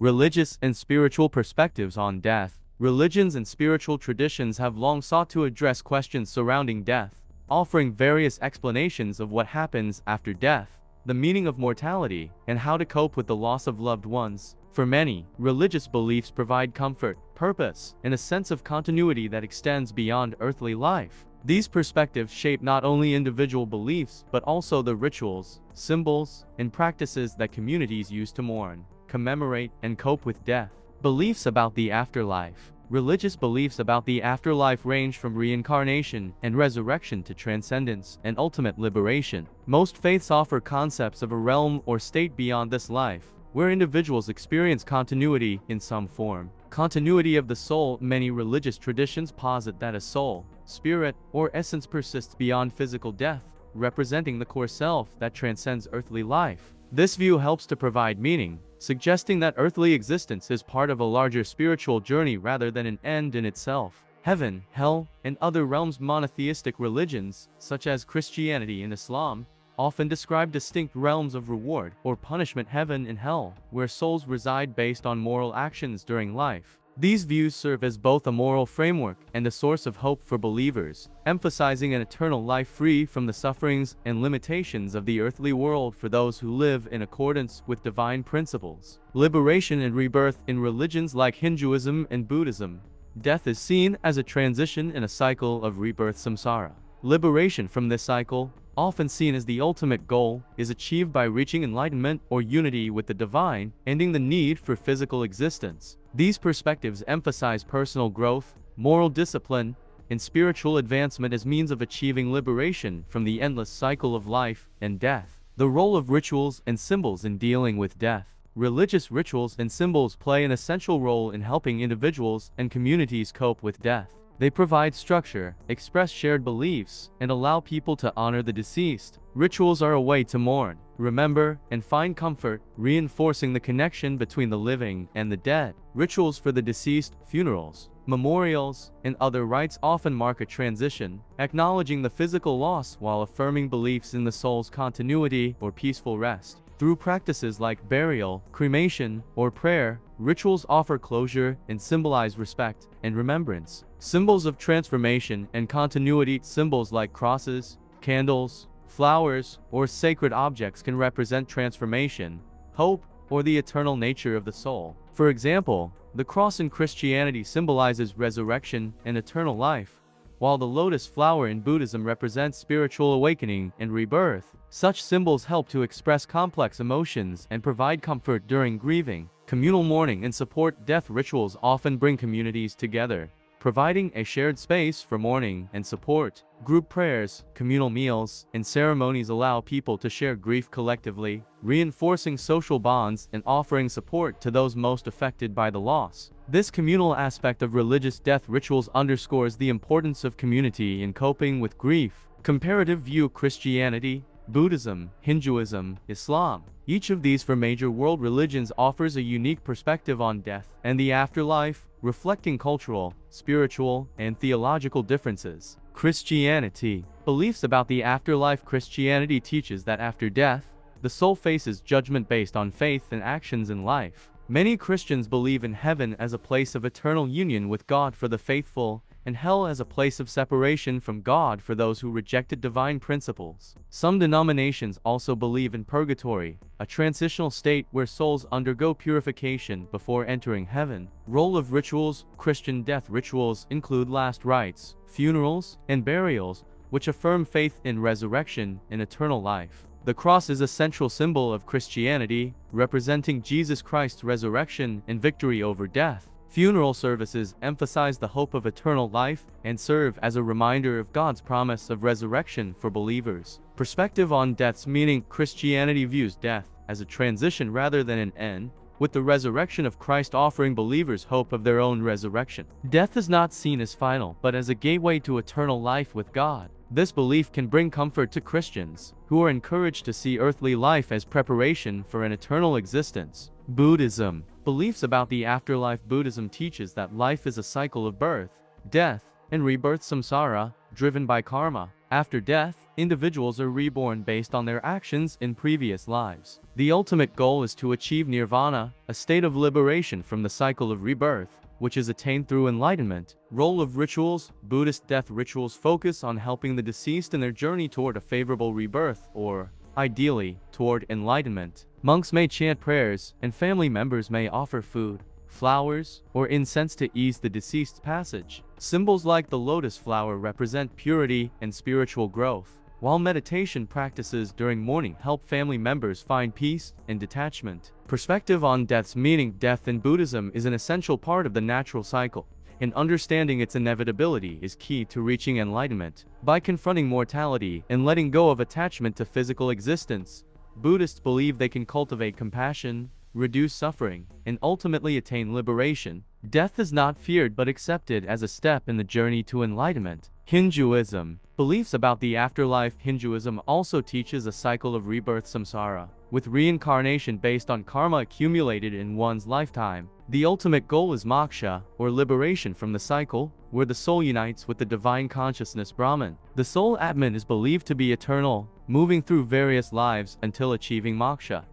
Religious and spiritual perspectives on death. Religions and spiritual traditions have long sought to address questions surrounding death, offering various explanations of what happens after death, the meaning of mortality, and how to cope with the loss of loved ones. For many, religious beliefs provide comfort, purpose, and a sense of continuity that extends beyond earthly life. These perspectives shape not only individual beliefs but also the rituals, symbols, and practices that communities use to mourn, commemorate, and cope with death. Beliefs about the afterlife. Religious beliefs about the afterlife range from reincarnation and resurrection to transcendence and ultimate liberation. Most faiths offer concepts of a realm or state beyond this life, where individuals experience continuity in some form. Continuity of the soul. Many religious traditions posit that a soul, spirit, or essence persists beyond physical death, representing the core self that transcends earthly life. This view helps to provide meaning, suggesting that earthly existence is part of a larger spiritual journey rather than an end in itself. Heaven, hell, and other realms. Monotheistic religions, such as Christianity and Islam, often describe distinct realms of reward or punishment, heaven and hell, where souls reside based on moral actions during life. These views serve as both a moral framework and a source of hope for believers, emphasizing an eternal life free from the sufferings and limitations of the earthly world for those who live in accordance with divine principles. Liberation and rebirth. In religions like Hinduism and Buddhism, death is seen as a transition in a cycle of rebirth, samsara. Liberation from this cycle, often seen as the ultimate goal, is achieved by reaching enlightenment or unity with the divine, ending the need for physical existence. These perspectives emphasize personal growth, moral discipline, and spiritual advancement as means of achieving liberation from the endless cycle of life and death. The role of rituals and symbols in dealing with death. Religious rituals and symbols play an essential role in helping individuals and communities cope with death. They provide structure, express shared beliefs, and allow people to honor the deceased. Rituals are a way to mourn, remember, and find comfort, reinforcing the connection between the living and the dead. Rituals for the deceased, funerals, memorials, and other rites often mark a transition, acknowledging the physical loss while affirming beliefs in the soul's continuity or peaceful rest. Through practices like burial, cremation, or prayer, rituals offer closure and symbolize respect and remembrance. Symbols of transformation and continuity. Symbols like crosses, candles, flowers, or sacred objects can represent transformation, hope, or the eternal nature of the soul. For example, the cross in Christianity symbolizes resurrection and eternal life, while the lotus flower in Buddhism represents spiritual awakening and rebirth. Such symbols help to express complex emotions and provide comfort during grieving. Communal mourning and support. Death rituals often bring communities together, providing a shared space for mourning and support. Group prayers, communal meals, and ceremonies allow people to share grief collectively, reinforcing social bonds and offering support to those most affected by the loss. This communal aspect of religious death rituals underscores the importance of community in coping with grief. Comparative view. Christianity, Buddhism, Hinduism, Islam. Each of these four major world religions offers a unique perspective on death and the afterlife, reflecting cultural, spiritual, and theological differences. Christianity. Beliefs about the afterlife. Christianity teaches that after death, the soul faces judgment based on faith and actions in life. Many Christians believe in heaven as a place of eternal union with God for the faithful, and hell as a place of separation from God for those who rejected divine principles. Some denominations also believe in purgatory, a transitional state where souls undergo purification before entering heaven. Role of rituals. Christian death rituals include last rites, funerals, and burials, which affirm faith in resurrection and eternal life. The cross is a central symbol of Christianity, representing Jesus Christ's resurrection and victory over death. Funeral services emphasize the hope of eternal life and serve as a reminder of God's promise of resurrection for believers. Perspective on death's meaning. Christianity views death as a transition rather than an end, with the resurrection of Christ offering believers hope of their own resurrection. Death is not seen as final, but as a gateway to eternal life with God. This belief can bring comfort to Christians, who are encouraged to see earthly life as preparation for an eternal existence. Buddhism. Beliefs about the afterlife. Buddhism teaches that life is a cycle of birth, death, and rebirth, samsara, driven by karma. After death, individuals are reborn based on their actions in previous lives. The ultimate goal is to achieve nirvana, a state of liberation from the cycle of rebirth, which is attained through enlightenment. Role of rituals. Buddhist death rituals focus on helping the deceased in their journey toward a favorable rebirth, or, ideally, toward enlightenment. Monks may chant prayers, and family members may offer food, flowers, or incense to ease the deceased's passage. Symbols like the lotus flower represent purity and spiritual growth, while meditation practices during mourning help family members find peace and detachment. Perspective on death's meaning. Death in Buddhism is an essential part of the natural cycle, and understanding its inevitability is key to reaching enlightenment. By confronting mortality and letting go of attachment to physical existence, Buddhists believe they can cultivate compassion, reduce suffering, and ultimately attain liberation. Death is not feared but accepted as a step in the journey to enlightenment. Hinduism. Beliefs about the afterlife. Hinduism also teaches a cycle of rebirth, samsara, with reincarnation based on karma accumulated in one's lifetime. The ultimate goal is moksha, or liberation from the cycle, where the soul unites with the divine consciousness Brahman. The soul Atman is believed to be eternal, moving through various lives until achieving moksha.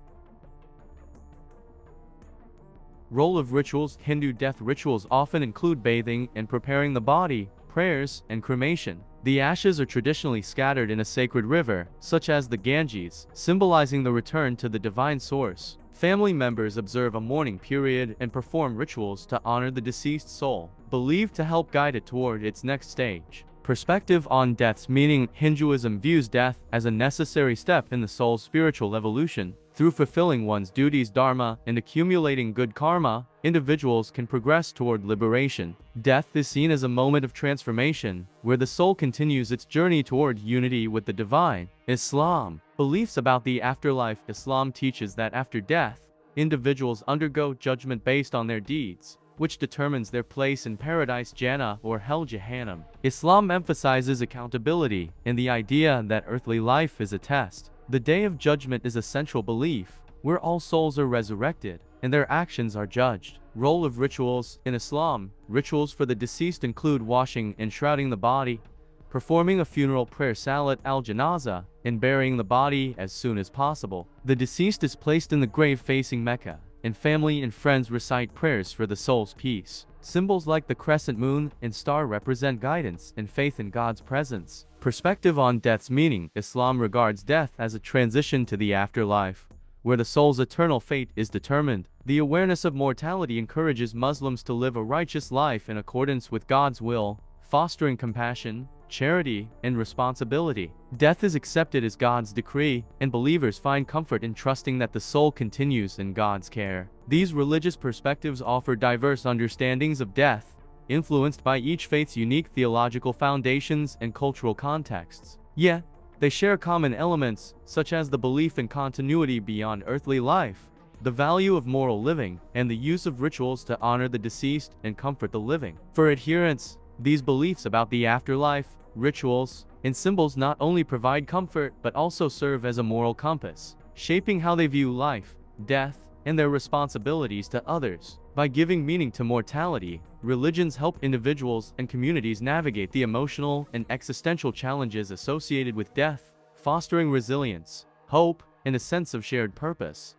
Role of rituals. Hindu death rituals often include bathing and preparing the body, prayers, and cremation. The ashes are traditionally scattered in a sacred river, such as the Ganges, symbolizing the return to the divine source. Family members observe a mourning period and perform rituals to honor the deceased soul, believed to help guide it toward its next stage. Perspective on death's meaning. Hinduism views death as a necessary step in the soul's spiritual evolution. Through fulfilling one's duties, dharma, and accumulating good karma, individuals can progress toward liberation. Death is seen as a moment of transformation, where the soul continues its journey toward unity with the divine. Islam. Beliefs about the afterlife. Islam teaches that after death, individuals undergo judgment based on their deeds, which determines their place in paradise, Jannah, or hell, Jahannam. Islam emphasizes accountability and the idea that earthly life is a test. The Day of Judgment is a central belief, where all souls are resurrected, and their actions are judged. Role of rituals. In Islam, rituals for the deceased include washing and shrouding the body, performing a funeral prayer, salat al-janazah, and burying the body as soon as possible. The deceased is placed in the grave facing Mecca, and family and friends recite prayers for the soul's peace. Symbols like the crescent moon and star represent guidance and faith in God's presence. Perspective on death's meaning. Islam regards death as a transition to the afterlife, where the soul's eternal fate is determined. The awareness of mortality encourages Muslims to live a righteous life in accordance with God's will, fostering compassion, charity, and responsibility. Death is accepted as God's decree, and believers find comfort in trusting that the soul continues in God's care. These religious perspectives offer diverse understandings of death, influenced by each faith's unique theological foundations and cultural contexts. Yet, they share common elements, such as the belief in continuity beyond earthly life, the value of moral living, and the use of rituals to honor the deceased and comfort the living. For adherents, these beliefs about the afterlife, rituals, and symbols not only provide comfort but also serve as a moral compass, shaping how they view life, death, and their responsibilities to others. By giving meaning to mortality, religions help individuals and communities navigate the emotional and existential challenges associated with death, fostering resilience, hope, and a sense of shared purpose.